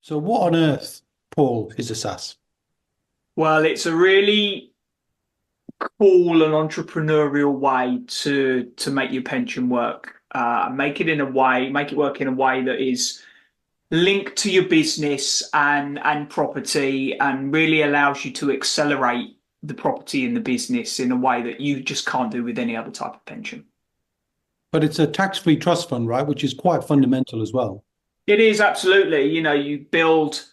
So what on earth, Paul, is a SaaS? Well, it's a really cool and entrepreneurial way to make your pension work. Make it work in a way that is linked to your business and property, and really allows you to accelerate the property in the business in a way that you just can't do with any other type of pension. But it's a tax-free trust fund, right? Which is quite fundamental as well. It is absolutely, you build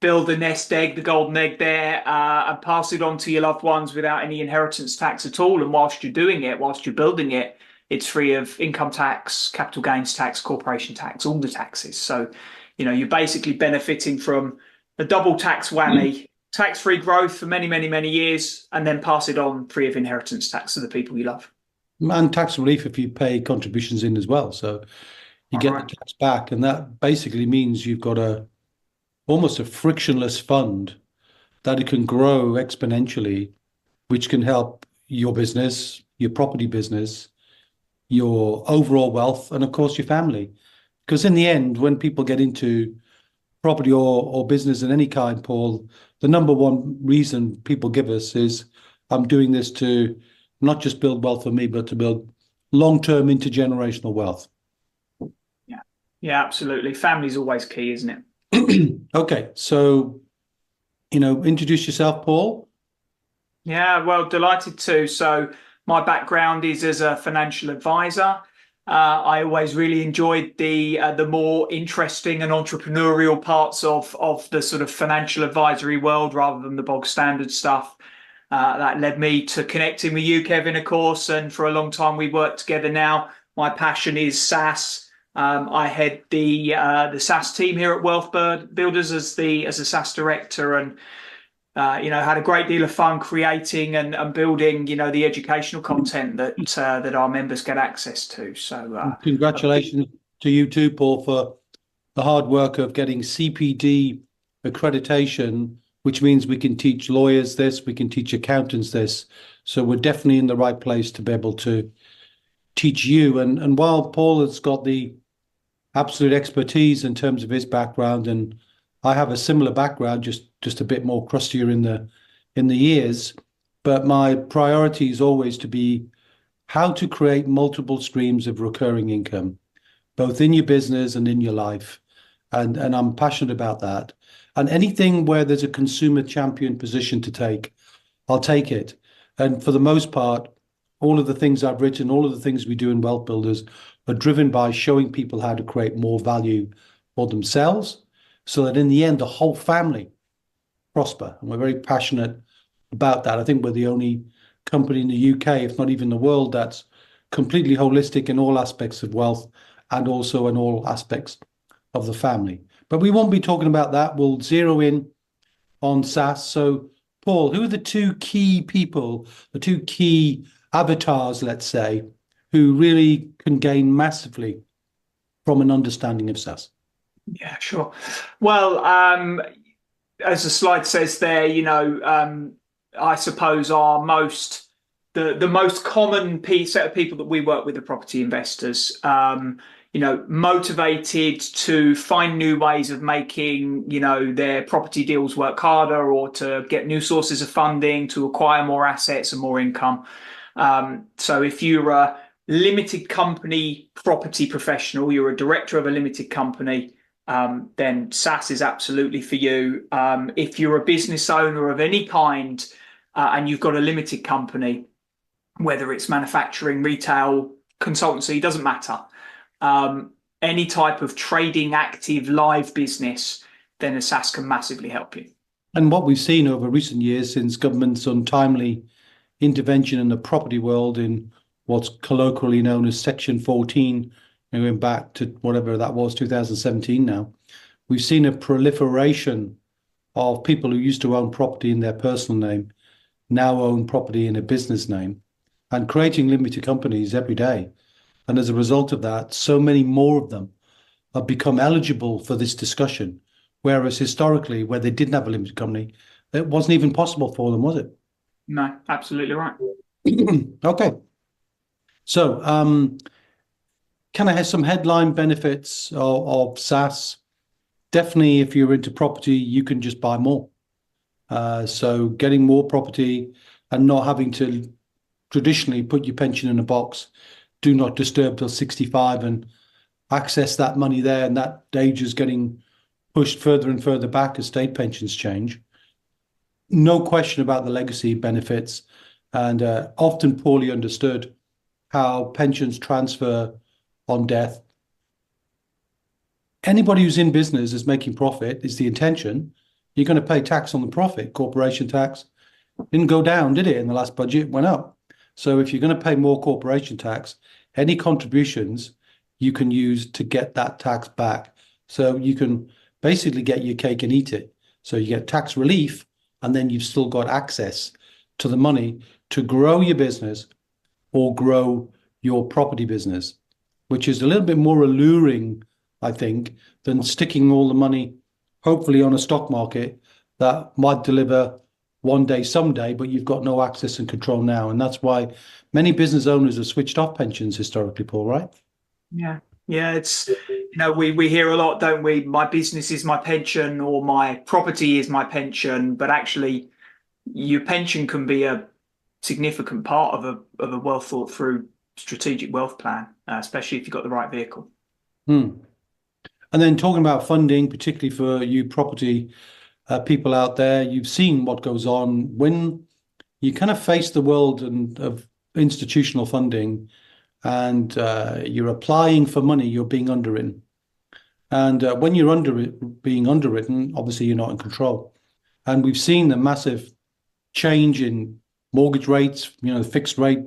the nest egg, the golden egg there, and pass it on to your loved ones without any inheritance tax at all. And whilst you're doing it, whilst you're building it, it's free of income tax, capital gains tax, corporation tax, all the taxes. So, you're basically benefiting from a double tax whammy, tax-free growth for many, many, many years, and then pass it on free of inheritance tax to the people you love. And tax relief if you pay contributions in as well. So you All get right. the tax back. And that basically means you've got almost a frictionless fund that it can grow exponentially, which can help your business, your property business, your overall wealth, and of course your family. Because in the end, when people get into property or business of any kind, Paul, the number one reason people give us is, I'm doing this to not just build wealth for me, but to build long-term intergenerational wealth. Yeah. Yeah, absolutely. Family's always key, isn't it? Okay, so, introduce yourself, Paul. Yeah, well, delighted to. So my background is as a financial advisor. I always really enjoyed the more interesting and entrepreneurial parts of the sort of financial advisory world rather than the bog standard stuff. That led me to connecting with you, Kevin, of course, and for a long time we worked together now. My passion is SaaS. I head the SaaS team here at WealthBuilders as a SaaS director, and had a great deal of fun creating and building, the educational content that our members get access to. So, Congratulations to you too, Paul, for the hard work of getting CPD accreditation, which means we can teach lawyers this, we can teach accountants this. So we're definitely in the right place to be able to teach you. And while Paul has got the absolute expertise in terms of his background, and I have a similar background, just a bit more crustier in the years, but my priority is always to be how to create multiple streams of recurring income, both in your business and in your life. And I'm passionate about that. And anything where there's a consumer champion position to take, I'll take it. And for the most part, all of the things I've written, all of the things we do in Wealth Builders are driven by showing people how to create more value for themselves, so that in the end, the whole family prosper. And we're very passionate about that. I think we're the only company in the UK, if not even the world, that's completely holistic in all aspects of wealth and also in all aspects of the family. But we won't be talking about that. We'll zero in on SaaS. So, Paul, who are the two key people, the two key avatars, let's say, who really can gain massively from an understanding of SaaS? yeah, sure. Well, as the slide says there, I suppose the most common set of people that we work with are property investors. Motivated to find new ways of making, their property deals work harder, or to get new sources of funding, to acquire more assets and more income. So if you're a limited company property professional, you're a director of a limited company, then SaaS is absolutely for you. If you're a business owner of any kind, and you've got a limited company, whether it's manufacturing, retail, consultancy, doesn't matter. Any type of trading, active, live business, then a SaaS can massively help you. And what we've seen over recent years, since government's untimely intervention in the property world in what's colloquially known as Section 14, going back to whatever that was, 2017 now, we've seen a proliferation of people who used to own property in their personal name now own property in a business name, and creating limited companies every day. And as a result of that, so many more of them have become eligible for this discussion, whereas historically, where they didn't have a limited company, it wasn't even possible for them, was it? No, absolutely right. Okay. So, can I have some headline benefits of SaaS? definitely, if you're into property, you can just buy more. So getting more property and not having to traditionally put your pension in a box, do not disturb till 65 and access that money there. And that age is getting pushed further and further back as state pensions change. No question about the legacy benefits, and often poorly understood how pensions transfer on death. Anybody who's in business is making profit, is the intention. You're going to pay tax on the profit. Corporation tax didn't go down, did it? In the last budget, it went up. So if you're going to pay more corporation tax, any contributions you can use to get that tax back. So you can basically get your cake and eat it. So you get tax relief, and then you've still got access to the money to grow your business or grow your property business, which is a little bit more alluring, I think, than sticking all the money, hopefully, on a stock market that might deliver one day, someday, but you've got no access and control now. And that's why many business owners have switched off pensions historically, Paul, right? Yeah. Yeah, it's, we hear a lot, don't we? My business is my pension, or my property is my pension. But actually, your pension can be a significant part of a well thought through strategic wealth plan, especially if you've got the right vehicle. And then talking about funding, particularly for you property people out there, you've seen what goes on when you kind of face the world of institutional funding, and you're applying for money, you're being underwritten. And when you're being underwritten, obviously you're not in control. And we've seen the massive change in mortgage rates, the fixed rate,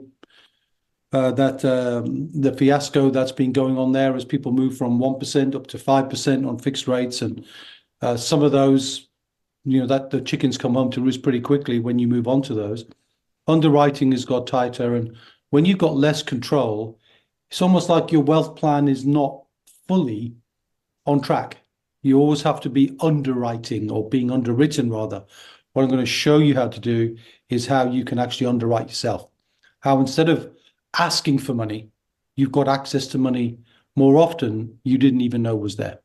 the fiasco that's been going on there as people move from 1% up to 5% on fixed rates. And some of those, that the chickens come home to roost pretty quickly when you move on to those. Underwriting has got tighter, and when you've got less control, it's almost like your wealth plan is not fully on track. You always have to be underwriting, or being underwritten rather. What I'm going to show you how to do is how you can actually underwrite yourself. How instead of asking for money, you've got access to money more often you didn't even know was there.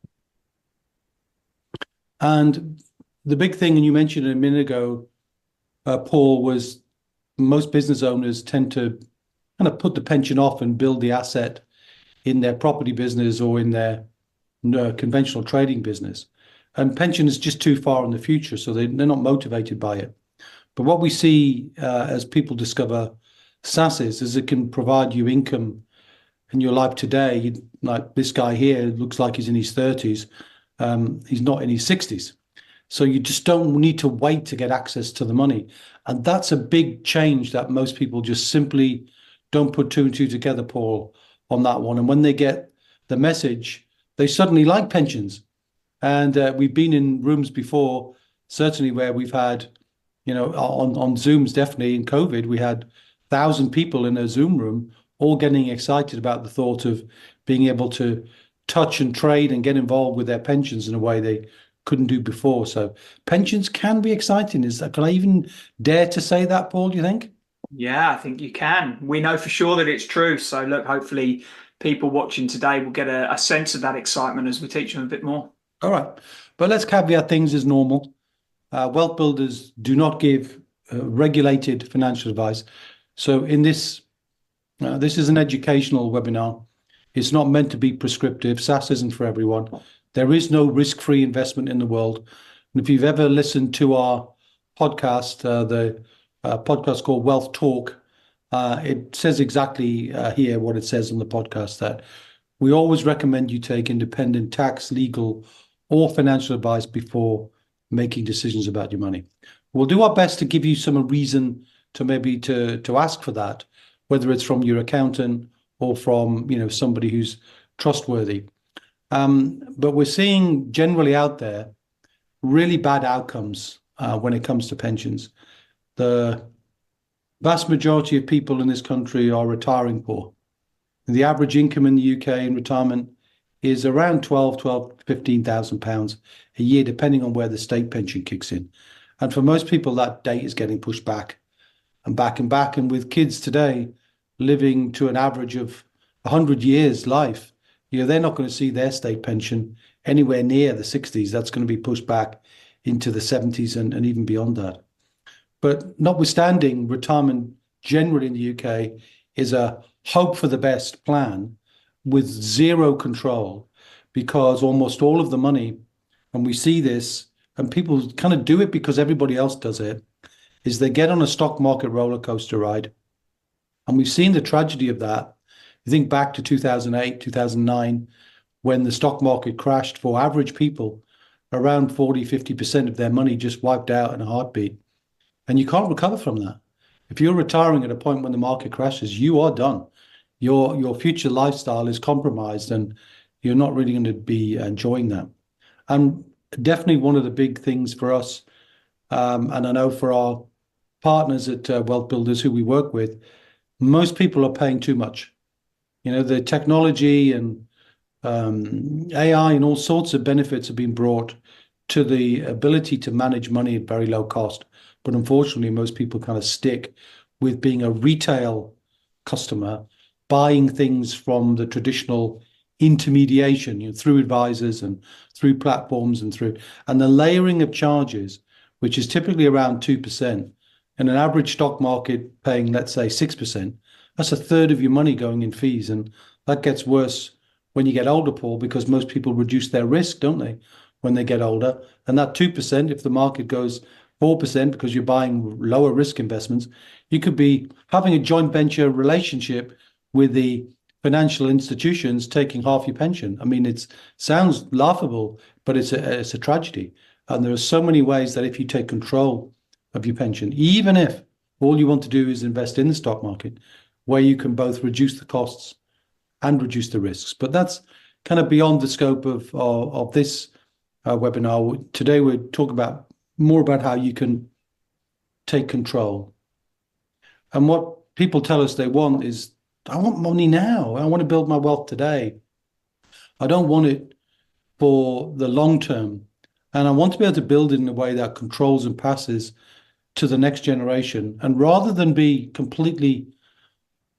And the big thing, and you mentioned it a minute ago, Paul, was most business owners tend to kind of put the pension off and build the asset in their property business or in their conventional trading business. And pension is just too far in the future, so they're not motivated by it. But what we see as people discover SSAS is it can provide you income in your life today. Like this guy here looks like he's in his 30s. He's not in his 60s. So you just don't need to wait to get access to the money. And that's a big change that most people just simply don't put two and two together, Paul, on that one. And when they get the message, they suddenly like pensions. And we've been in rooms before, certainly where we've had, on Zooms, definitely in COVID, we had 1,000 people in a Zoom room, all getting excited about the thought of being able to touch and trade and get involved with their pensions in a way they couldn't do before. So pensions can be exciting. Can I even dare to say that, Paul, do you think? Yeah, I think you can. We know for sure that it's true. So look, hopefully people watching today will get a sense of that excitement as we teach them a bit more. All right. But let's caveat things as normal. WealthBuilders do not give regulated financial advice. So in this is an educational webinar. It's not meant to be prescriptive. SSAS isn't for everyone. There is no risk-free investment in the world. And if you've ever listened to our podcast, the podcast called Wealth Talk, it says exactly here what it says on the podcast, that we always recommend you take independent tax, legal, or financial advice before making decisions about your money. We'll do our best to give you some reason to maybe to ask for that, whether it's from your accountant or from somebody who's trustworthy. But we're seeing generally out there really bad outcomes when it comes to pensions. The vast majority of people in this country are retiring poor. The average income in the UK in retirement is around £15,000 a year, depending on where the state pension kicks in. And for most people, that date is getting pushed back and back and back. And with kids today living to an average of 100 years life, they're not going to see their state pension anywhere near the 60s. That's going to be pushed back into the 70s and even beyond that. But notwithstanding, retirement generally in the UK is a hope for the best plan with zero control, because almost all of the money, and we see this, and people kind of do it because everybody else does it, is they get on a stock market roller coaster ride. And we've seen the tragedy of that. You think back to 2008, 2009, when the stock market crashed for average people, around 40, 50% of their money just wiped out in a heartbeat. And you can't recover from that. If you're retiring at a point when the market crashes, you are done. Your future lifestyle is compromised and you're not really going to be enjoying that. And definitely one of the big things for us, and I know for our partners at WealthBuilders who we work with, most people are paying too much. You know, the technology and AI and all sorts of benefits have been brought to the ability to manage money at very low cost. But unfortunately, most people kind of stick with being a retail customer, buying things from the traditional intermediation, you know, through advisors and through platforms and the layering of charges, which is typically around 2%, and an average stock market paying, let's say, 6%. That's a third of your money going in fees. And that gets worse when you get older, Paul, because most people reduce their risk, don't they, when they get older? And that 2%, if the market goes 4% because you're buying lower risk investments, you could be having a joint venture relationship with the financial institutions taking half your pension. I mean, it sounds laughable, but it's a tragedy. And there are so many ways that if you take control of your pension, even if all you want to do is invest in the stock market, where you can both reduce the costs and reduce the risks. But that's kind of beyond the scope of this webinar. Today, we're talking more about how you can take control. And what people tell us they want is, I want money now. I want to build my wealth today. I don't want it for the long term. And I want to be able to build it in a way that controls and passes to the next generation. And rather than be completely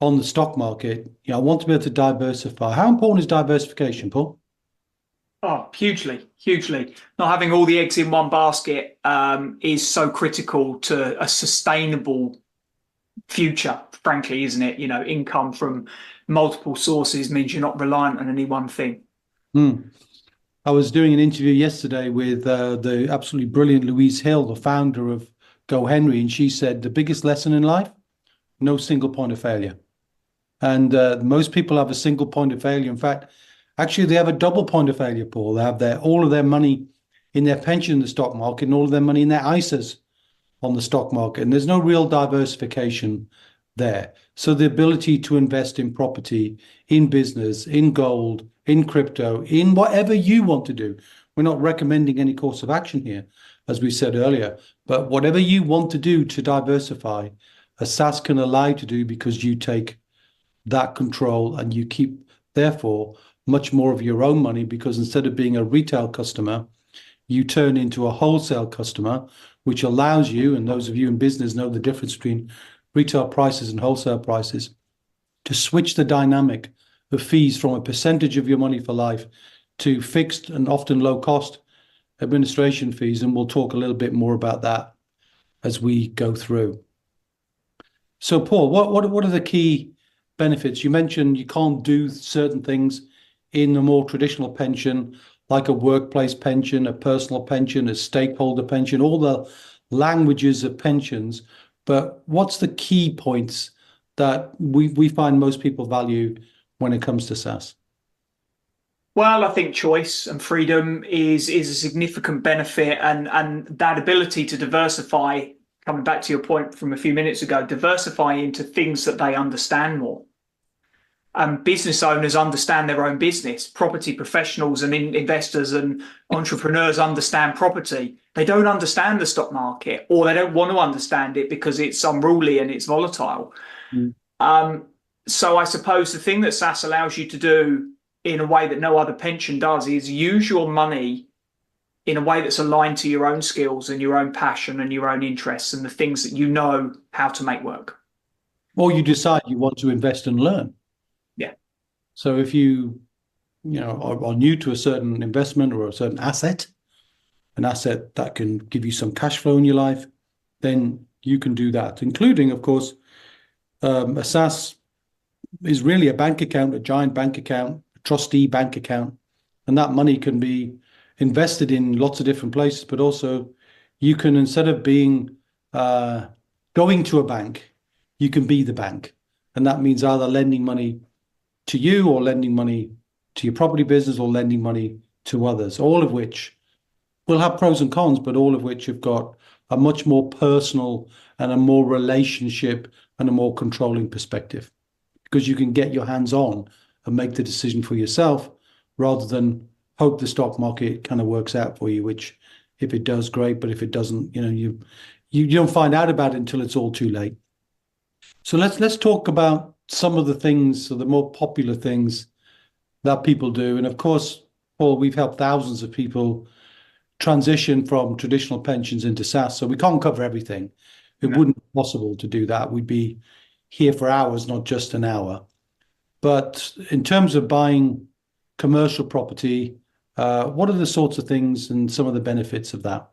on the stock market, you know, I want to be able to diversify. How important is diversification, Paul? Oh, hugely, hugely. Not having all the eggs in one basket is so critical to a sustainable future, frankly, isn't it? You know, income from multiple sources means you're not reliant on any one thing. I was doing an interview yesterday with the absolutely brilliant Louise Hill, the founder of Go Henry, and she said the biggest lesson in life, no single point of failure. And most people have a single point of failure. In fact, actually, they have a double point of failure, Paul. They have all of their money in their pension in the stock market and all of their money in their ISAs on the stock market. And there's no real diversification there. So the ability to invest in property, in business, in gold, in crypto, in whatever you want to do. We're not recommending any course of action here, as we said earlier, but whatever you want to do to diversify, a SSAS can allow you to do, because you take that control and you keep, therefore, much more of your own money, because instead of being a retail customer, you turn into a wholesale customer, which allows you, and those of you in business know the difference between retail prices and wholesale prices, to switch the dynamic of fees from a percentage of your money for life to fixed and often low cost administration fees. And we'll talk a little bit more about that as we go through. So, Paul, what are the key benefits? You mentioned you can't do certain things in a more traditional pension, like a workplace pension, a personal pension, a stakeholder pension, all the languages of pensions. But what's the key points that we find most people value when it comes to SSAS? Well, I think choice and freedom is a significant benefit, and that ability to diversify, coming back to your point from a few minutes ago, diversify into things that they understand more. Business owners understand their own business. Property professionals and investors and entrepreneurs understand property. They don't understand the stock market, or they don't want to understand it because it's unruly and it's volatile. So I suppose the thing that SSAS allows you to do in a way that no other pension does is use your money in a way that's aligned to your own skills and your own passion and your own interests and the things that you know how to make work. Or you decide you want to invest and learn. Yeah. So if you are new to a certain investment or a certain asset, an asset that can give you some cash flow in your life, then you can do that, including, of course, a SSAS is really a bank account, a giant bank account, a trustee bank account, and that money can be invested in lots of different places, but also you can, instead of being going to a bank, you can be the bank. And that means either lending money to you or lending money to your property business or lending money to others, all of which will have pros and cons, but all of which have got a much more personal and a more relationship and a more controlling perspective, because you can get your hands on and make the decision for yourself rather than hope the stock market kind of works out for you, which if it does, great, but if it doesn't, you don't find out about it until it's all too late. So let's talk about some of the things, so the more popular things that people do. And of course, Paul, we've helped thousands of people transition from traditional pensions into SSAS, so we can't cover everything. It wouldn't be possible to do that. We'd be here for hours, not just an hour. But in terms of buying commercial property, what are the sorts of things and some of the benefits of that?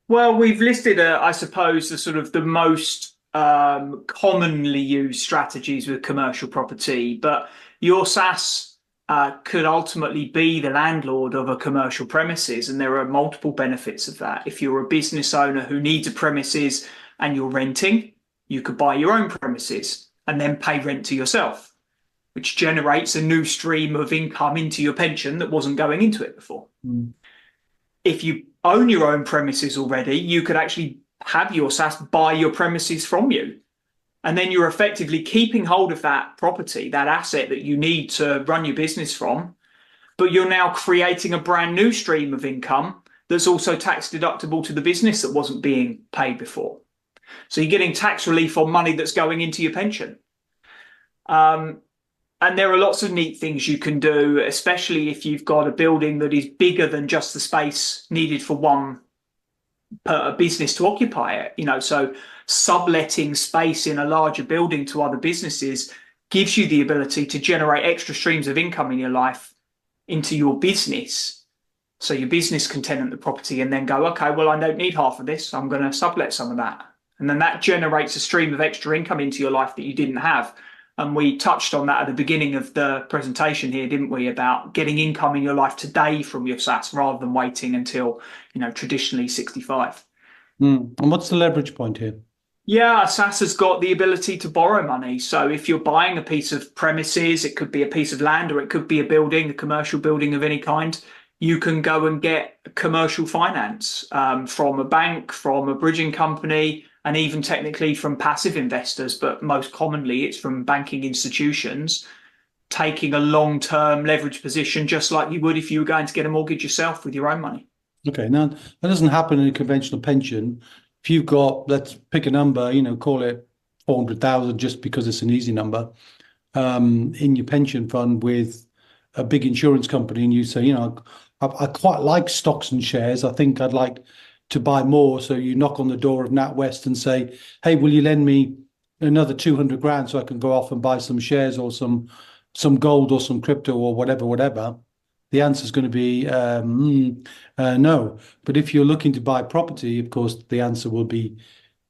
Well, we've listed, I suppose, the sort of the most commonly used strategies with commercial property, but your SSAS could ultimately be the landlord of a commercial premises, and there are multiple benefits of that. If you're a business owner who needs a premises and you're renting, you could buy your own premises and then pay rent to yourself, which generates a new stream of income into your pension that wasn't going into it before. If you own your own premises already, you could actually have your SSAS buy your premises from you. And then you're effectively keeping hold of that property, that asset that you need to run your business from, but you're now creating a brand new stream of income that's also tax deductible to the business that wasn't being paid before. So you're getting tax relief on money that's going into your pension. And there are lots of neat things you can do, especially if you've got a building that is bigger than just the space needed for one business to occupy it. So subletting space in a larger building to other businesses gives you the ability to generate extra streams of income in your life into your business. So your business can tenant the property and then go, okay, well, I don't need half of this, I'm going to sublet some of that. And then that generates a stream of extra income into your life that you didn't have. And we touched on that at the beginning of the presentation here, didn't we, about getting income in your life today from your SSAS rather than waiting until, traditionally 65. And what's the leverage point here? Yeah, SSAS has got the ability to borrow money. So if you're buying a piece of premises, it could be a piece of land or it could be a building, a commercial building of any kind, you can go and get commercial finance from a bank, from a bridging company, and even technically from passive investors, but most commonly it's from banking institutions, taking a long-term leverage position, just like you would if you were going to get a mortgage yourself with your own money. Okay, now that doesn't happen in a conventional pension. If you've got, let's pick a number, call it 400,000 just because it's an easy number, in your pension fund with a big insurance company, and you say, I quite like stocks and shares, I think I'd like to buy more. So you knock on the door of NatWest and say, hey, will you lend me another 200 grand so I can go off and buy some shares or some gold or some crypto or whatever. The answer is going to be no. But if you're looking to buy property, of course, the answer will be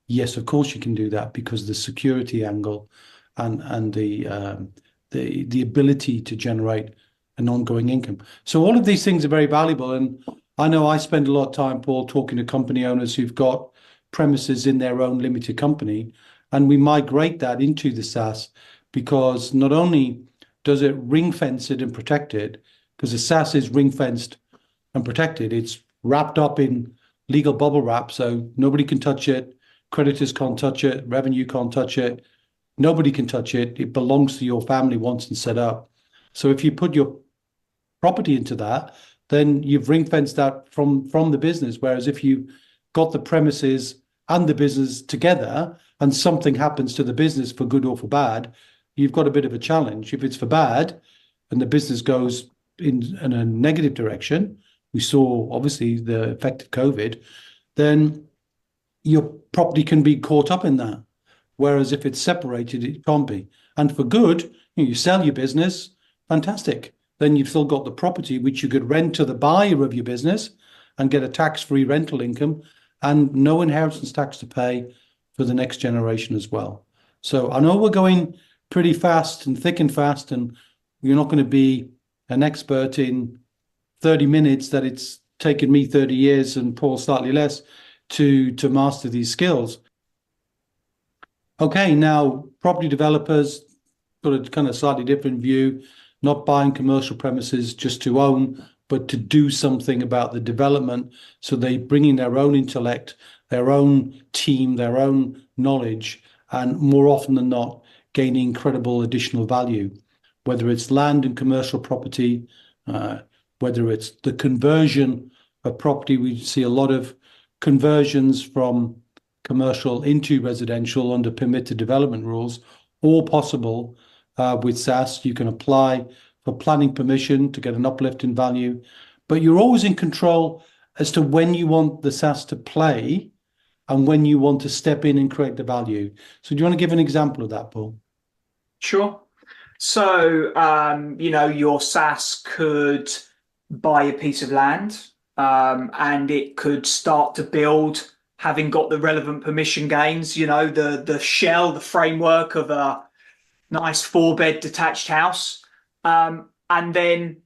yes, of course you can do that, because the security angle and the ability to generate an ongoing income. So all of these things are very valuable. And I know I spend a lot of time, Paul, talking to company owners who've got premises in their own limited company, and we migrate that into the SSAS, because not only does it ring fence it and protect it, because the SSAS is ring fenced and protected, it's wrapped up in legal bubble wrap, so nobody can touch it, creditors can't touch it, revenue can't touch it, nobody can touch it. It belongs to your family once it's set up. So if you put your property into that, then you've ring fenced that from the business. Whereas if you got the premises and the business together and something happens to the business for good or for bad, you've got a bit of a challenge. If it's for bad and the business goes in a negative direction, we saw obviously the effect of COVID, then your property can be caught up in that. Whereas if it's separated, it can't be. And for good, you sell your business, fantastic. then you've still got the property, which you could rent to the buyer of your business and get a tax-free rental income and no inheritance tax to pay for the next generation as well. So I know we're going pretty fast and thick and fast, and you're not going to be an expert in 30 minutes that it's taken me 30 years and Paul slightly less to master these skills. Okay, now property developers got a kind of slightly different view, not buying commercial premises just to own, but to do something about the development. So they bring in their own intellect, their own team, their own knowledge, and more often than not, gain incredible additional value, whether it's land and commercial property, whether it's the conversion of property. We see a lot of conversions from commercial into residential under permitted development rules, all possible with SSAS. You can apply for planning permission to get an uplift in value, but you're always in control as to when you want the SSAS to play and when you want to step in and create the value. So do you want to give an example of that, Paul? Sure. So, your SSAS could buy a piece of land and it could start to build, having got the relevant permission gains, the shell, the framework of a nice 4-bed detached house, and then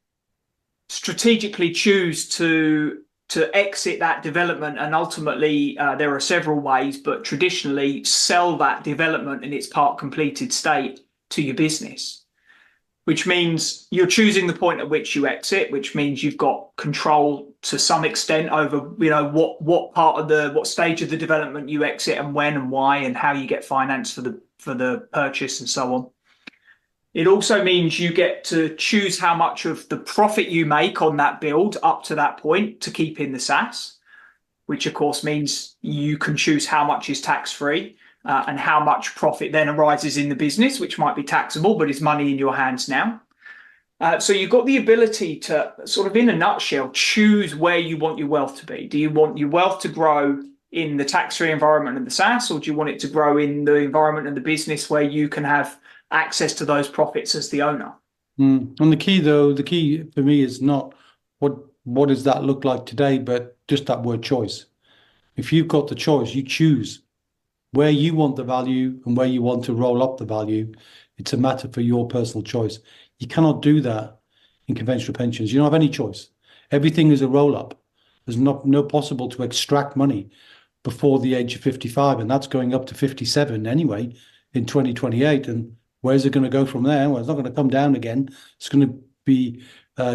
strategically choose to exit that development. And ultimately, there are several ways, but traditionally sell that development in its part completed state to your business, which means you're choosing the point at which you exit, which means you've got control to some extent over, what stage of the development you exit and when and why and how you get finance for the purchase and so on. It also means you get to choose how much of the profit you make on that build up to that point to keep in the SSAS, which of course means you can choose how much is tax-free and how much profit then arises in the business, which might be taxable, but is money in your hands now. So you've got the ability to sort of, in a nutshell, choose where you want your wealth to be. Do you want your wealth to grow in the tax-free environment of the SSAS, or do you want it to grow in the environment of the business where you can have access to those profits as the owner? And the key for me is not what does that look like today, but just that word choice. If you've got the choice, you choose where you want the value and where you want to roll up the value. It's a matter for your personal choice. You cannot do that in conventional pensions. You don't have any choice. Everything is a roll up. There's no possible to extract money before the age of 55, and that's going up to 57 anyway in 2028. And where's it going to go from there? Well, it's not going to come down again. It's going to be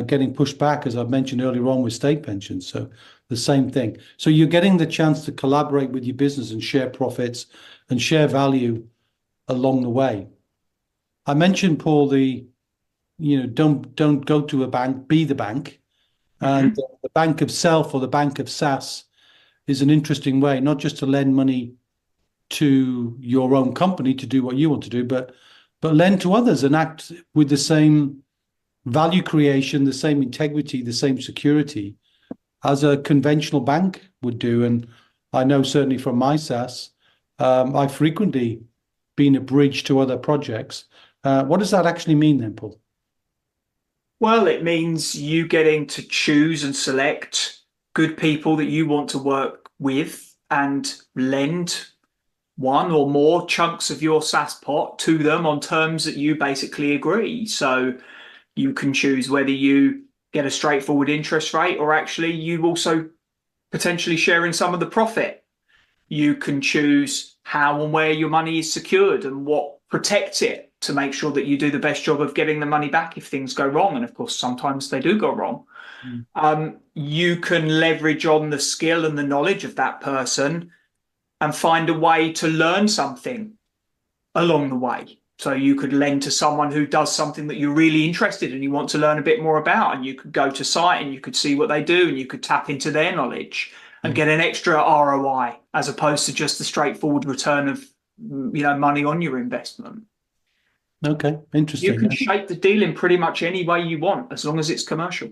getting pushed back, as I mentioned earlier on, with state pensions. So the same thing. So you're getting the chance to collaborate with your business and share profits and share value along the way. I mentioned, Paul, don't go to a bank, be the bank. And the bank of self, or the bank of SSAS, is an interesting way, not just to lend money to your own company to do what you want to do, but lend to others and act with the same value creation, the same integrity, the same security as a conventional bank would do. And I know certainly from my SSAS, I've frequently been a bridge to other projects. What does that actually mean then, Paul? Well, it means you getting to choose and select good people that you want to work with and lend one or more chunks of your SSAS pot to them on terms that you basically agree. So you can choose whether you get a straightforward interest rate, or actually you also potentially share in some of the profit. You can choose how and where your money is secured and what protects it to make sure that you do the best job of getting the money back if things go wrong. And of course, sometimes they do go wrong. You can leverage on the skill and the knowledge of that person and find a way to learn something along the way. So you could lend to someone who does something that you're really interested in and you want to learn a bit more about, and you could go to site and you could see what they do and you could tap into their knowledge and get an extra ROI as opposed to just the straightforward return of money on your investment. Okay, interesting. You can shape the deal in pretty much any way you want as long as it's commercial.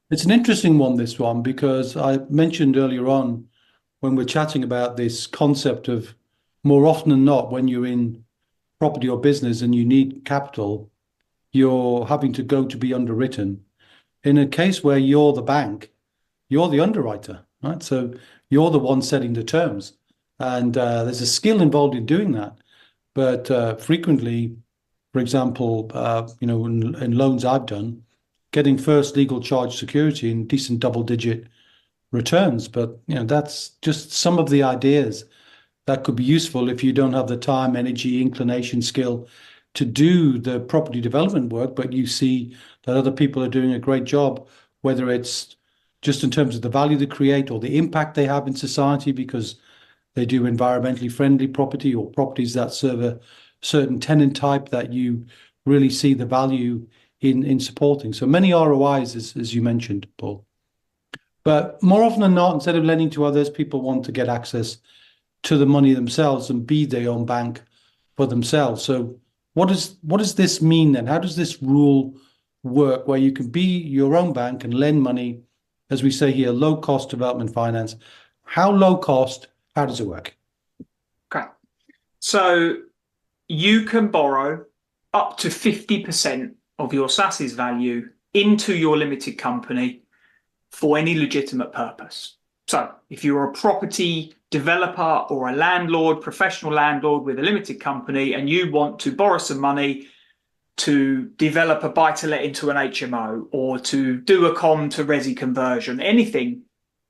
It's an interesting one, this one, because I mentioned earlier on when we're chatting about this concept of, more often than not, when you're in property or business and you need capital, you're having to go to be underwritten. in a case where you're the bank, you're the underwriter, right? So you're the one setting the terms. And there's a skill involved in doing that. But frequently, for example, in loans I've done, getting first legal charge security and decent double-digit returns. But that's just some of the ideas that could be useful if you don't have the time, energy, inclination, skill to do the property development work, but you see that other people are doing a great job, whether it's just in terms of the value they create or the impact they have in society because they do environmentally friendly property or properties that serve a certain tenant type that you really see the value in supporting. So many ROIs, as you mentioned, Paul. But more often than not, instead of lending to others, people want to get access to the money themselves and be their own bank for themselves. So what does this mean then? How does this rule work where you can be your own bank and lend money, as we say here, low cost development finance? How low cost? How does it work? Okay. So you can borrow up to 50% of your SSAS value into your limited company for any legitimate purpose. So if you're a property developer or a landlord, professional landlord with a limited company, and you want to borrow some money to develop a buy-to-let into an HMO or to do a com to resi conversion, anything,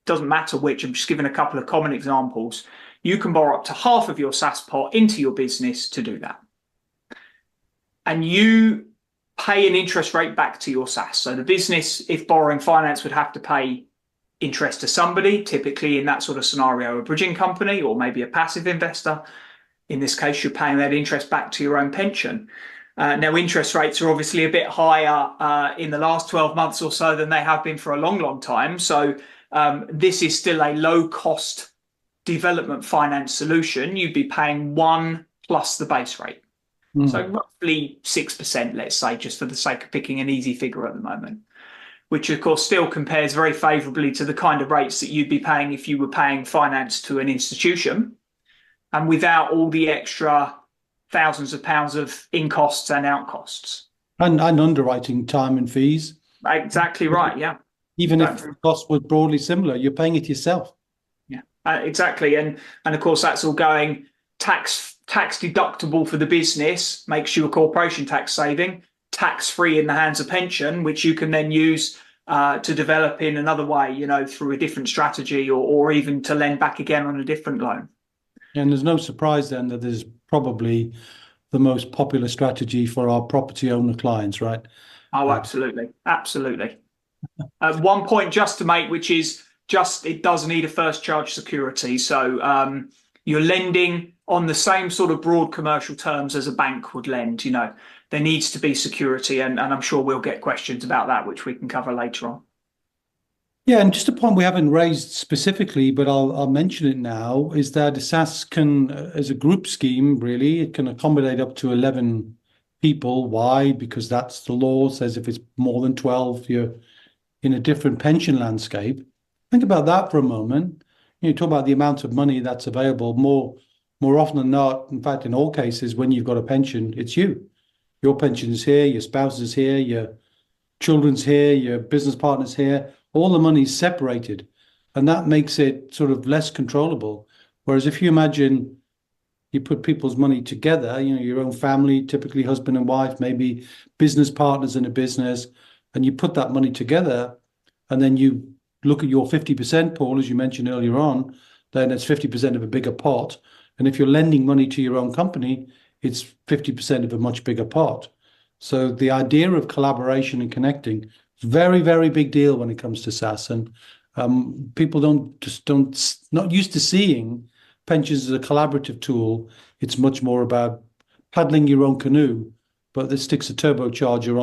doesn't matter which, I'm just giving a couple of common examples, you can borrow up to half of your SSAS pot into your business to do that. And you pay an interest rate back to your SSAS. So the business, if borrowing finance, would have to pay interest to somebody, typically in that sort of scenario, a bridging company or maybe a passive investor. In this case, you're paying that interest back to your own pension. Now, interest rates are obviously a bit higher in the last 12 months or so than they have been for a long, long time. So this is still a low-cost development finance solution. You'd be paying 1 plus the base rate. So roughly 6%, let's say, just for the sake of picking an easy figure at the moment, which of course still compares very favourably to the kind of rates that you'd be paying if you were paying finance to an institution, and without all the extra thousands of pounds of in costs and out costs. And underwriting time and fees. Exactly right, yeah. Even if the costs were broadly similar, you're paying it yourself. Yeah, exactly. And of course, that's all going tax deductible for the business, makes you a corporation tax saving, tax-free in the hands of pension, which you can then use to develop in another way, through a different strategy or even to lend back again on a different loan. And there's no surprise then that there's probably the most popular strategy for our property owner clients, right? Oh, absolutely. Absolutely. One point just to make, which is it does need a first charge security. So you're lending on the same sort of broad commercial terms as a bank would lend. There needs to be security, and I'm sure we'll get questions about that, which we can cover later on. Yeah, and just a point we haven't raised specifically, but I'll mention it now, is that a SSAS can, as a group scheme, really, it can accommodate up to 11 people. Why? Because that's the law, says if it's more than 12, you're in a different pension landscape. Think about that for a moment. You talk about the amount of money that's available. More often than not, in fact, in all cases, when you've got a pension, it's you. Your pension is here, your spouse is here, your children's here, your business partner's here. All the money's separated, and that makes it sort of less controllable. Whereas if you imagine you put people's money together, your own family, typically husband and wife, maybe business partners in a business, and you put that money together, and then you look at your 50%, Paul, as you mentioned earlier on, then it's 50% of a bigger pot. And if you're lending money to your own company, it's 50% of a much bigger pot. So the idea of collaboration and connecting, very, very big deal when it comes to SSAS. And people not used to seeing pensions as a collaborative tool. It's much more about paddling your own canoe, but this sticks a turbocharger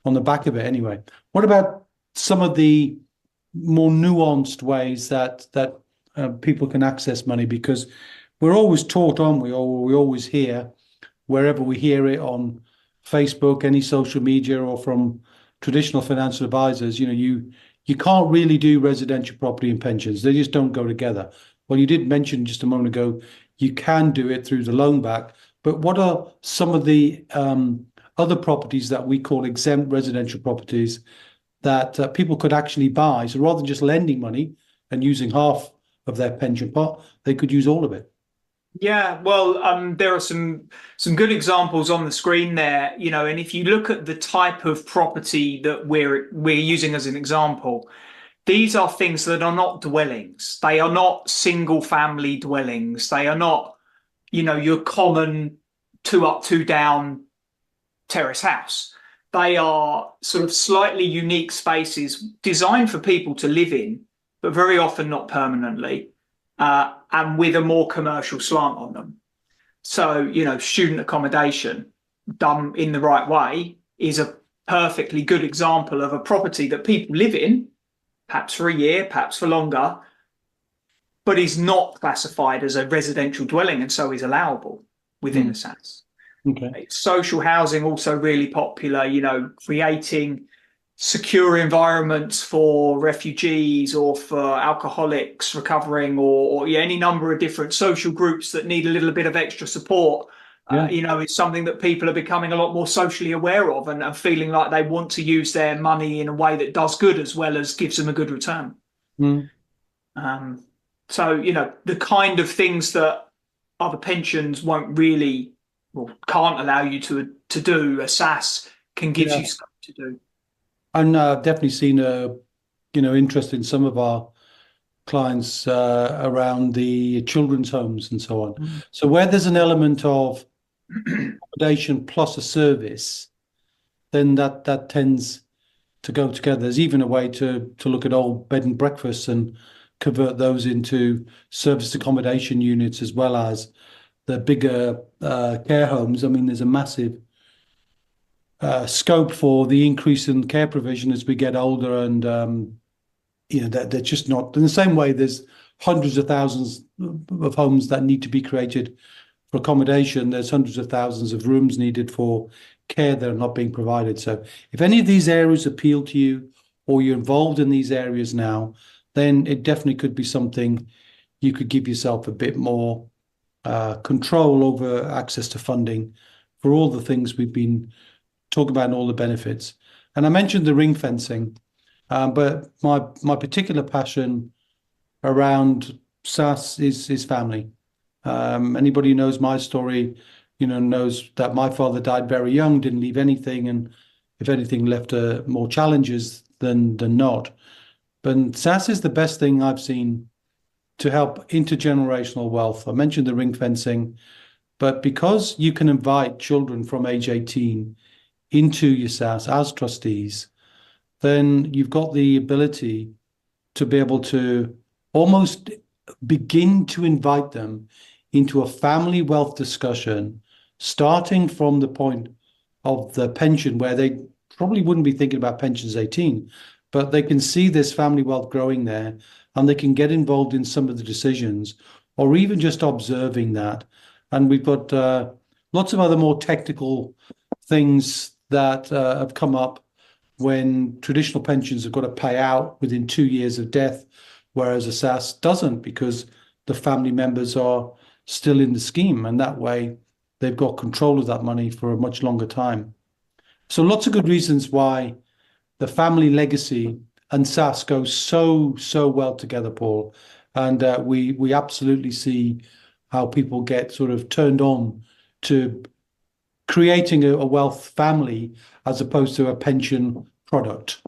on the back of it anyway. What about some of the more nuanced ways that people can access money? Because we're always taught, aren't we, or we always hear, wherever we hear it on Facebook, any social media, or from traditional financial advisors, you can't really do residential property and pensions. They just don't go together. Well, you did mention just a moment ago, you can do it through the loan back, but what are some of the other properties that we call exempt residential properties that people could actually buy. So rather than just lending money and using half of their pension pot, they could use all of it. Yeah, well, there are some good examples on the screen there, and if you look at the type of property that we're using as an example, these are things that are not dwellings. They are not single family dwellings. They are not, your common 2 up, 2 down terrace house. They are sort of slightly unique spaces designed for people to live in, but very often not permanently, and with a more commercial slant on them. So, student accommodation done in the right way is a perfectly good example of a property that people live in, perhaps for a year, perhaps for longer, but is not classified as a residential dwelling and so is allowable within a SSAS. Okay. Social housing also really popular, creating secure environments for refugees or for alcoholics recovering or any number of different social groups that need a little bit of extra support. It's something that people are becoming a lot more socially aware of and feeling like they want to use their money in a way that does good as well as gives them a good return. So, the kind of things that other pensions won't really or can't allow you to do, a SSAS can give you stuff to do. And definitely seen interest in some of our clients around the children's homes and so on. So where there's an element of accommodation plus a service, then that tends to go together. There's even a way to look at old bed and breakfasts and convert those into serviced accommodation units as well as the bigger care homes. I mean, there's a massive scope for the increase in care provision as we get older, and they're just not in the same way. There's hundreds of thousands of homes that need to be created for accommodation. There's hundreds of thousands of rooms needed for care that are not being provided. So if any of these areas appeal to you or you're involved in these areas now, then it definitely could be something you could give yourself a bit more control over access to funding for all the things we've been talking about and all the benefits. And I mentioned the ring fencing, but my particular passion around SSAS is family. Anybody who knows my story, knows that my father died very young, didn't leave anything, and if anything, left more challenges than not. But SSAS is the best thing I've seen to help intergenerational wealth. I mentioned the ring fencing, but because you can invite children from age 18 into your SSAS as trustees, then you've got the ability to be able to almost begin to invite them into a family wealth discussion, starting from the point of the pension, where they probably wouldn't be thinking about pensions 18, but they can see this family wealth growing there and they can get involved in some of the decisions or even just observing that. And we've got lots of other more technical things that have come up when traditional pensions have got to pay out within 2 years of death, whereas a SSAS doesn't, because the family members are still in the scheme, and that way they've got control of that money for a much longer time. So lots of good reasons why the family legacy and SSAS go so well together, Paul. And we absolutely see how people get sort of turned on to creating a wealth family as opposed to a pension product.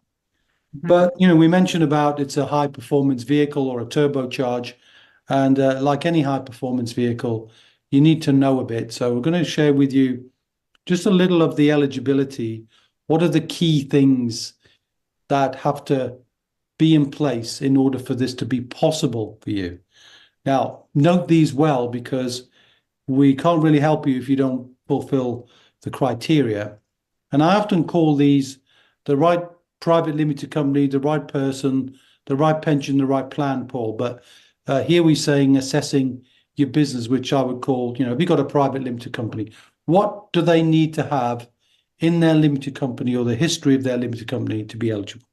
But, we mentioned about it's a high performance vehicle or a turbocharge. And like any high performance vehicle, you need to know a bit. So we're going to share with you just a little of the eligibility. What are the key things that have to be in place in order for this to be possible for you? Now, note these well, because we can't really help you if you don't fulfill the criteria. And I often call these the right private limited company, the right person, the right pension, the right plan, Paul. But here we're saying assessing your business, which I would call, if you've got a private limited company, what do they need to have in their limited company or the history of their limited company to be eligible?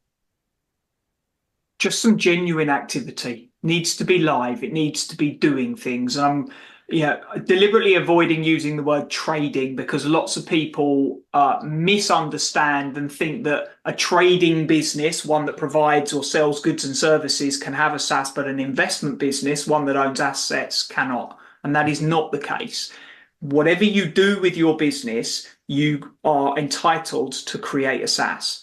Just some genuine activity. Needs to be live. It needs to be doing things. deliberately avoiding using the word trading, because lots of people misunderstand and think that a trading business, one that provides or sells goods and services, can have a SSAS, but an investment business, one that owns assets, cannot. And that is not the case. Whatever you do with your business, you are entitled to create a SSAS.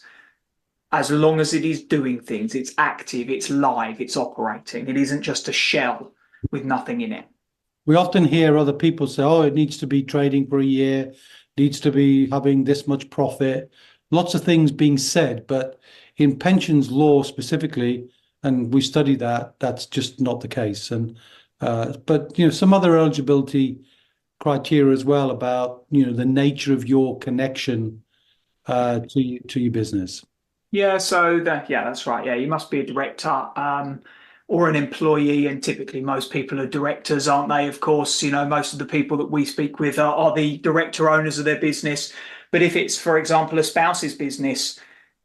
As long as it is doing things, it's active, it's live, it's operating. It isn't just a shell with nothing in it. We often hear other people say, oh, it needs to be trading for a year, needs to be having this much profit, lots of things being said, but in pensions law specifically, and we study that, that's just not the case. And but some other eligibility criteria as well about the nature of your connection to your business. Yeah, so that's right. Yeah, you must be a director or an employee, and typically most people are directors, aren't they? Of course, most of the people that we speak with are the director owners of their business. But if it's, for example, a spouse's business,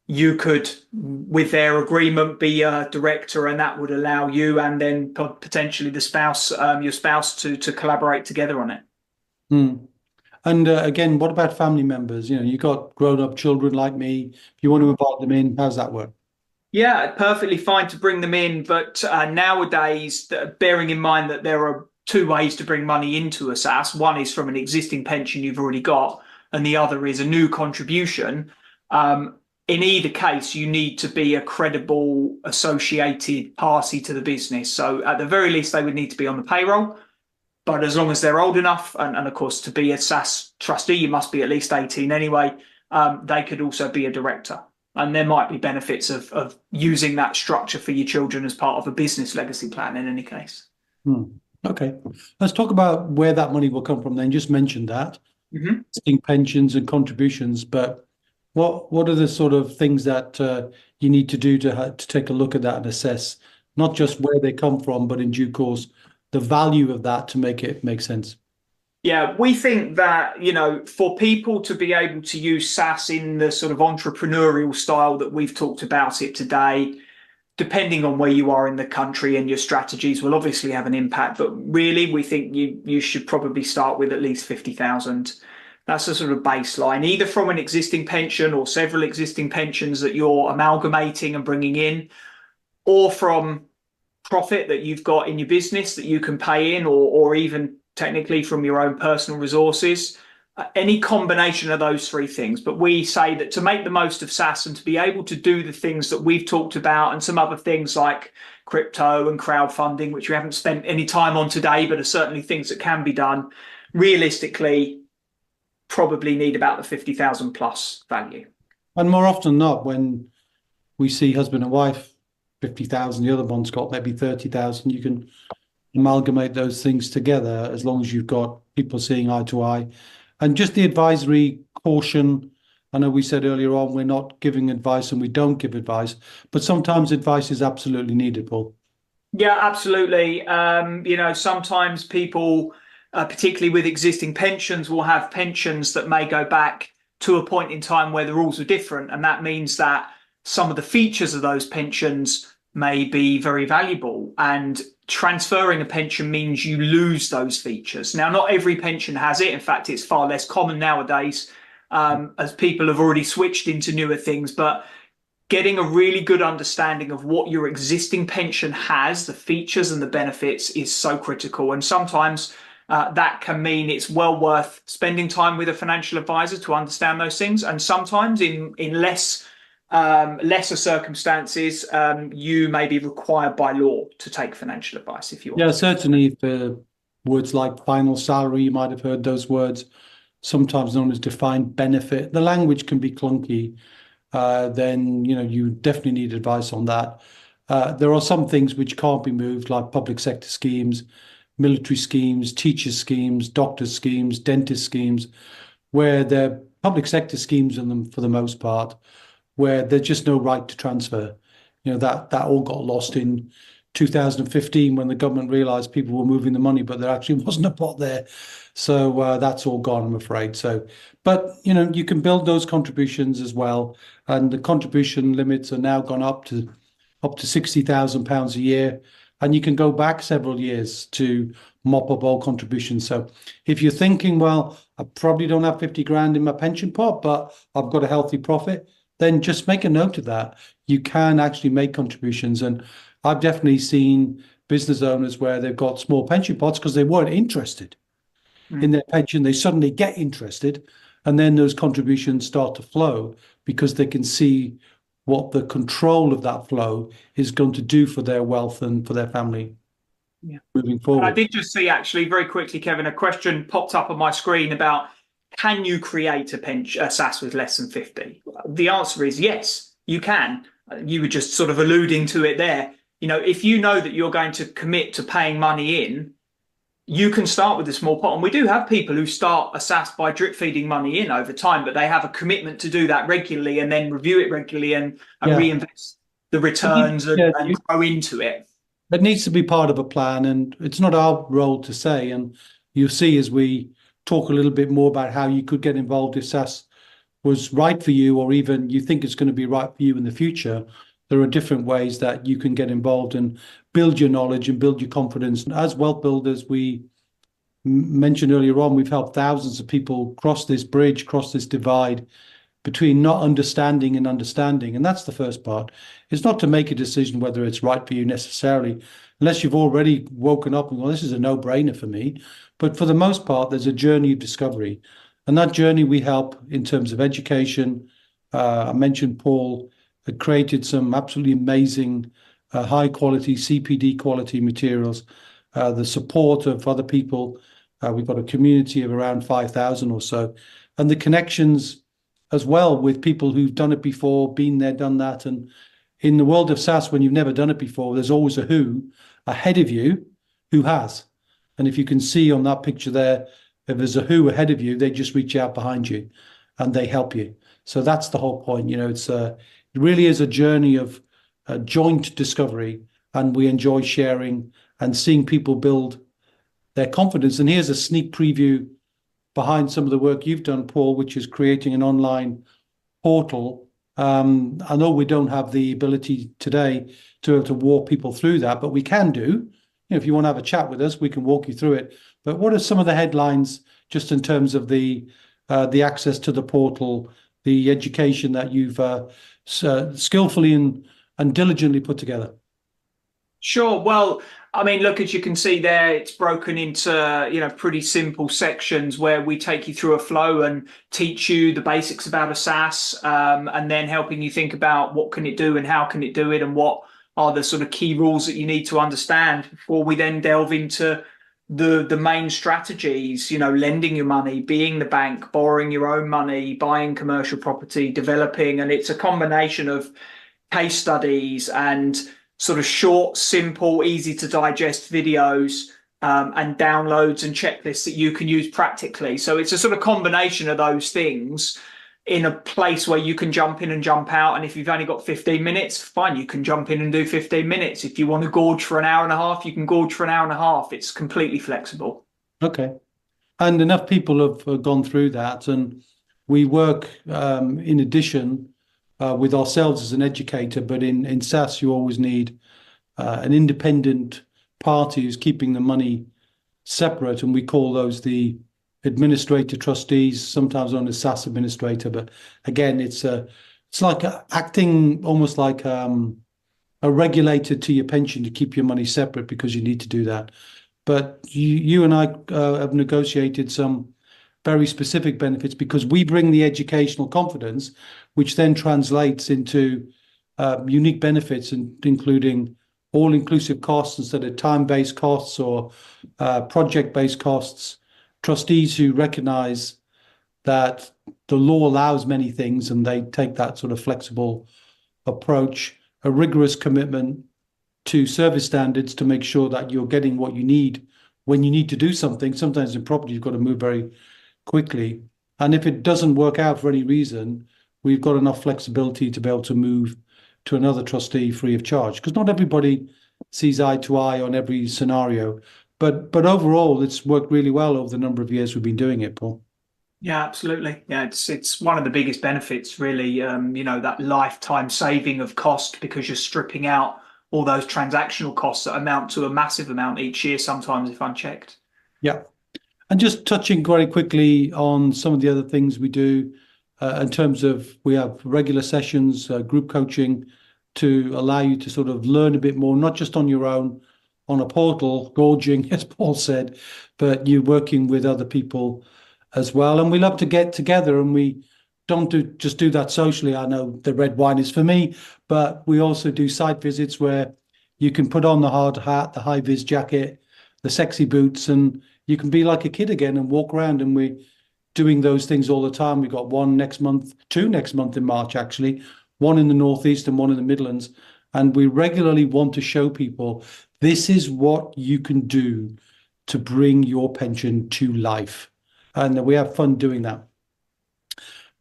you could, with their agreement, be a director, and that would allow you and then potentially the spouse, your spouse, to collaborate together on it. And again, what about family members? You've got grown-up children like me. If you want to invite them in, how's that work? Yeah, perfectly fine to bring them in. But nowadays, bearing in mind that there are two ways to bring money into a SSAS. One is from an existing pension you've already got, and the other is a new contribution. In either case, you need to be a credible associated party to the business. So at the very least, they would need to be on the payroll. But as long as they're old enough, and of course, to be a SSAS trustee, you must be at least 18 anyway, they could also be a director. And there might be benefits of using that structure for your children as part of a business legacy plan in any case. Okay. Let's talk about where that money will come from then. Just mentioned that. Pensions and contributions, but what are the sort of things that you need to do to take a look at that and assess not just where they come from, but in due course, the value of that to make it make sense? Yeah, we think that, for people to be able to use SSAS in the sort of entrepreneurial style that we've talked about it today, depending on where you are in the country and your strategies will obviously have an impact. But really, we think you should probably start with at least 50,000. That's a sort of baseline, either from an existing pension or several existing pensions that you're amalgamating and bringing in, or from profit that you've got in your business that you can pay in, or even technically from your own personal resources, any combination of those three things. But we say that to make the most of SSAS and to be able to do the things that we've talked about and some other things like crypto and crowdfunding, which we haven't spent any time on today, but are certainly things that can be done, realistically, probably need about the 50,000 plus value. And more often than not, when we see husband and wife, 50,000, the other one's got maybe 30,000, you can amalgamate those things together as long as you've got people seeing eye to eye. And just the advisory caution, I know we said earlier on, we're not giving advice and we don't give advice, but sometimes advice is absolutely needed, Paul. Yeah, absolutely. Sometimes people, particularly with existing pensions, will have pensions that may go back to a point in time where the rules are different. And that means that some of the features of those pensions may be very valuable, and transferring a pension means you lose those features. Now, not every pension has it. In fact, it's far less common nowadays as people have already switched into newer things. But getting a really good understanding of what your existing pension has, the features and the benefits, is so critical. And sometimes that can mean it's well worth spending time with a financial advisor to understand those things. And sometimes in lesser circumstances, you may be required by law to take financial advice if you want. Yeah, certainly for words like final salary, you might have heard those words, sometimes known as defined benefit. The language can be clunky. Then you definitely need advice on that. There are some things which can't be moved, like public sector schemes, military schemes, teachers schemes, doctors schemes, dentist schemes, where they're public sector schemes in them for the most part, where there's just no right to transfer. That all got lost in 2015 when the government realized people were moving the money, but there actually wasn't a pot there. So that's all gone, I'm afraid. But you can build those contributions as well. And the contribution limits are now gone up to £60,000 a year. and you can go back several years to mop up all contributions. So if you're thinking, well, I probably don't have 50 grand in my pension pot, but I've got a healthy profit, then just make a note of that. You can actually make contributions. And I've definitely seen business owners where they've got small pension pots because they weren't interested in their pension. They suddenly get interested, and then those contributions start to flow because they can see what the control of that flow is going to do for their wealth and for their family moving forward. I did just see, actually, very quickly, Kevin, a question popped up on my screen about, can you create a SSAS with less than 50? The answer is yes, you can. You were just sort of alluding to it there. You know, if you know that you're going to commit to paying money in, you can start with a small pot. And we do have people who start a SAS by drip feeding money in over time, but they have a commitment to do that regularly and then review it regularly and reinvest the returns and grow into it. It needs to be part of a plan, and it's not our role to say. And you'll see as we talk a little bit more about how you could get involved if SAS was right for you, or even you think it's going to be right for you in the future. There are different ways that you can get involved and build your knowledge and build your confidence. As wealth builders, we mentioned earlier on, we've helped thousands of people cross this bridge, cross this divide between not understanding and understanding. And that's the first part. It's not to make a decision whether it's right for you necessarily, unless you've already woken up and, well, this is a no-brainer for me. But for the most part, there's a journey of discovery. And that journey we help in terms of education. I mentioned Paul had created some absolutely amazing high quality CPD quality materials, the support of other people. We've got a community of around 5,000 or so, and the connections as well with people who've done it before, been there, done that. And in the world of SAS, when you've never done it before, there's always a who ahead of you who has. And if you can see on that picture there, if there's a who ahead of you, they just reach out behind you and they help you. So that's the whole point. You know, it really is a journey of joint discovery, and we enjoy sharing and seeing people build their confidence. And here's a sneak preview behind some of the work you've done, Paul, which is creating an online portal. I know we don't have the ability today to be able to walk people through that, but we can do. You know, if you want to have a chat with us, we can walk you through it. But what are some of the headlines just in terms of the access to the portal, the education that you've skillfully and diligently put together? Sure. Well, I mean, look, as you can see there, it's broken into, you know, pretty simple sections where we take you through a flow and teach you the basics about a SAS, and then helping you think about what can it do and how can it do it and what are the sort of key rules that you need to understand before we then delve into the main strategies, you know, lending your money, being the bank, borrowing your own money, buying commercial property, developing. And it's a combination of case studies and sort of short, simple, easy to digest videos, and downloads and checklists that you can use practically. So it's a sort of combination of those things in a place where you can jump in and jump out. And if you've only got 15 minutes, fine, you can jump in and do 15 minutes. If you want to gorge for an hour and a half, you can gorge for an hour and a half. It's completely flexible. Okay. And enough people have gone through that. And we work in addition with ourselves as an educator, but in SAS, you always need an independent party who's keeping the money separate. And we call those the administrator trustees, sometimes known as SAS administrator. But again, it's like acting almost like a regulator to your pension to keep your money separate, because you need to do that. But you and I have negotiated some very specific benefits because we bring the educational confidence, which then translates into unique benefits, including all-inclusive costs instead of time-based costs or project-based costs. Trustees who recognize that the law allows many things and they take that sort of flexible approach, a rigorous commitment to service standards to make sure that you're getting what you need when you need to do something. Sometimes in property, you've got to move very quickly. And if it doesn't work out for any reason, we've got enough flexibility to be able to move to another trustee free of charge, because not everybody sees eye to eye on every scenario. But overall, it's worked really well over the number of years we've been doing it, Paul. Yeah, absolutely. Yeah, it's one of the biggest benefits, really. You know, that lifetime saving of cost, because you're stripping out all those transactional costs that amount to a massive amount each year, sometimes if unchecked. Yeah. And just touching very quickly on some of the other things we do in terms of, we have regular sessions, group coaching, to allow you to sort of learn a bit more, not just on your own on a portal, gorging, as Paul said, but you're working with other people as well. And we love to get together, and we don't just do that socially. I know the red wine is for me, but we also do site visits where you can put on the hard hat, the high vis jacket, the sexy boots, and you can be like a kid again and walk around. And we're doing those things all the time. We've got one next month, two next month in March, actually, one in the Northeast and one in the Midlands. And we regularly want to show people this is what you can do to bring your pension to life. And we have fun doing that.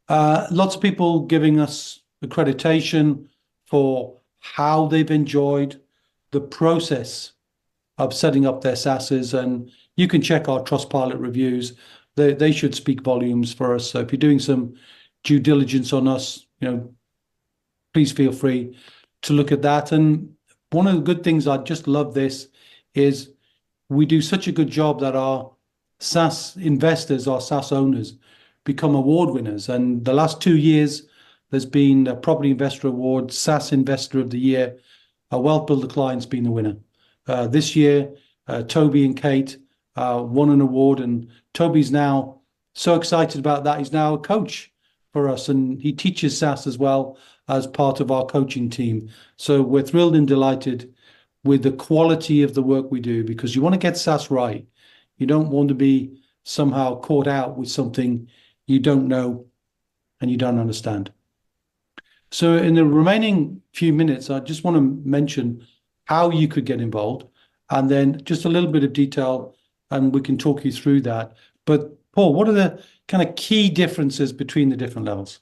Lots of people giving us accreditation for how they've enjoyed the process of setting up their SSASs. And you can check our Trustpilot reviews. They should speak volumes for us. So if you're doing some due diligence on us, please feel free to look at that. And one of the good things, I just love this, is we do such a good job that our SSAS investors, our SSAS owners, become award winners. And the last 2 years, there's been a Property Investor Award, SSAS Investor of the Year. Our WealthBuilder client's been the winner. This year, Toby and Kate won an award, and Toby's now so excited about that. He's now a coach for us, and he teaches SSAS as well as part of our coaching team. So we're thrilled and delighted with the quality of the work we do, because you want to get SSAS right. You don't want to be somehow caught out with something you don't know and you don't understand. So in the remaining few minutes, I just want to mention how you could get involved, and then just a little bit of detail, and we can talk you through that. But Paul, what are the kind of key differences between the different levels?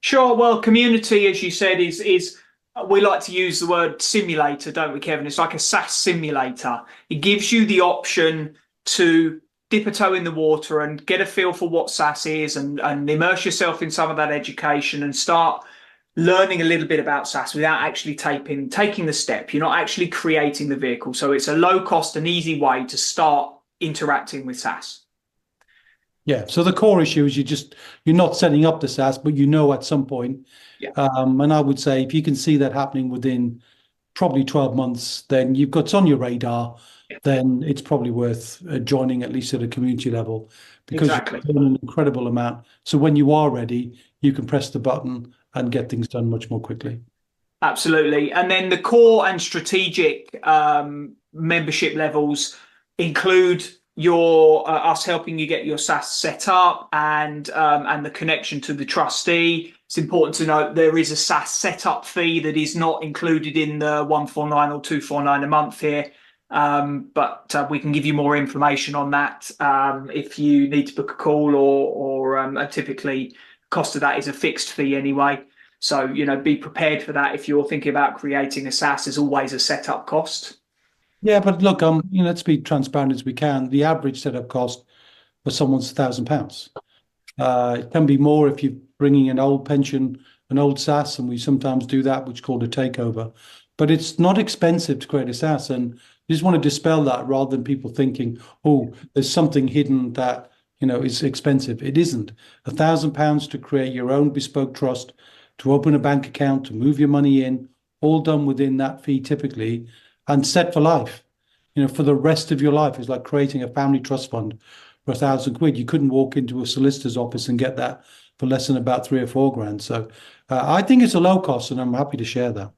Sure. Well, community, as you said, is we like to use the word simulator, don't we, Kevin? It's like a SSAS simulator. It gives you the option to dip a toe in the water and get a feel for what SSAS is, and immerse yourself in some of that education and start learning a little bit about SSAS without actually taking the step. You're not actually creating the vehicle. So it's a low cost and easy way to start interacting with SSAS. Yeah. So the core issue is you're not setting up the SSAS, but at some point. Yeah. And I would say if you can see that happening within probably 12 months, then it's on your radar. Yeah. Then it's probably worth joining, at least at a community level, because exactly. you earn an incredible amount. So when you are ready, you can press the button and get things done much more quickly. Absolutely. And then the core and strategic membership levels include us helping you get your SSAS set up, and the connection to the trustee. It's important to note there is a SSAS setup fee that is not included in the 149 or 249 a month here, but we can give you more information on that if you need to book a call, or typically cost of that is a fixed fee anyway. So be prepared for that. If you're thinking about creating a SSAS, there's always a setup cost. Yeah, but look, let's be transparent as we can. The average setup cost for someone's £1,000. It can be more if you're bringing an old pension, an old SSAS, and we sometimes do that, which is called a takeover. But it's not expensive to create a SSAS, and you just want to dispel that rather than people thinking, oh, there's something hidden that is expensive. It isn't. £1,000 to create your own bespoke trust, to open a bank account, to move your money in, all done within that fee typically, and set for life, for the rest of your life. It's like creating a family trust fund for £1,000. You couldn't walk into a solicitor's office and get that for less than about 3 or 4 grand. So I think it's a low cost, and I'm happy to share that.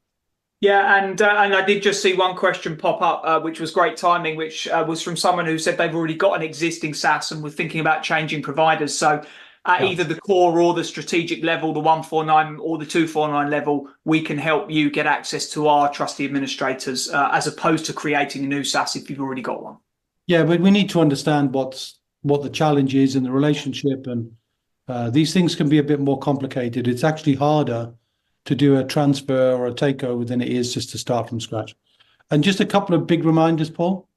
Yeah, and I did just see one question pop up, which was great timing, which was from someone who said they've already got an existing SSAS and were thinking about changing providers. So either the core or the strategic level, the 149 or the 249 level, we can help you get access to our trustee administrators, as opposed to creating a new SSAS if you've already got one. Yeah, but we need to understand what the challenge is in the relationship, and these things can be a bit more complicated. It's actually harder to do a transfer or a takeover than it is just to start from scratch. And just a couple of big reminders, Paul.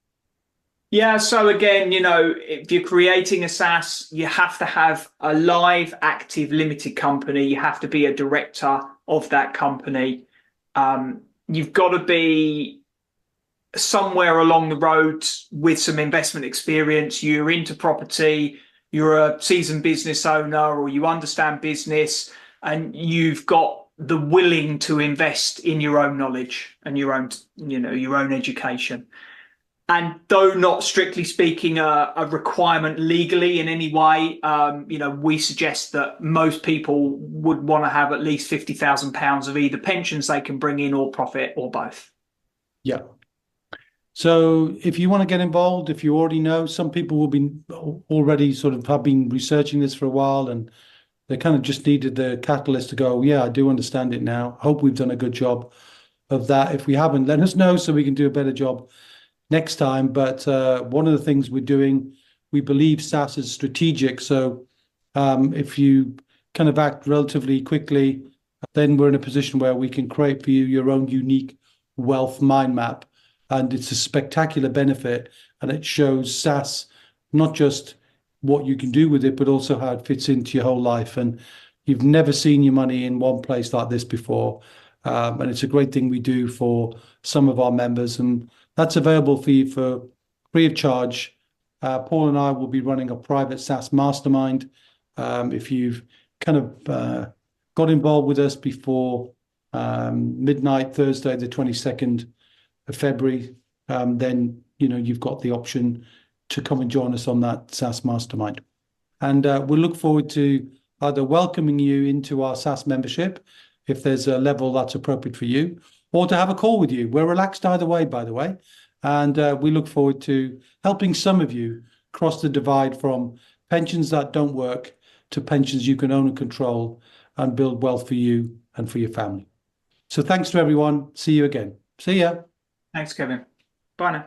Yeah, so again, if you're creating a SSAS, you have to have a live, active, limited company. You have to be a director of that company. you've got to be somewhere along the road with some investment experience. You're into property, you're a seasoned business owner, or you understand business, and you've got the willing to invest in your own knowledge and your own, your own education. And though not strictly speaking a requirement legally in any way, we suggest that most people would want to have at least £50,000 of either pensions they can bring in or profit or both. Yeah. So if you want to get involved, if you already know, some people will be already sort of have been researching this for a while, and they kind of just needed the catalyst to go, yeah, I do understand it now. Hope we've done a good job of that. If we haven't, let us know so we can do a better job next time. But one of the things we're doing, we believe SSAS is strategic. So if you kind of act relatively quickly, then we're in a position where we can create for you your own unique wealth mind map. And it's a spectacular benefit. And it shows SSAS, not just what you can do with it, but also how it fits into your whole life. And you've never seen your money in one place like this before. And it's a great thing we do for some of our members. And that's available for you for free of charge. Paul and I will be running a private SSAS mastermind. If you've kind of got involved with us before midnight, Thursday, the 22nd of February, then you've got the option to come and join us on that SSAS mastermind. And we'll look forward to either welcoming you into our SSAS membership, if there's a level that's appropriate for you, or to have a call with you. We're relaxed either way, by the way. And we look forward to helping some of you cross the divide from pensions that don't work to pensions you can own and control and build wealth for you and for your family. So thanks to everyone. See you again. See ya. Thanks, Kevin. Bye now.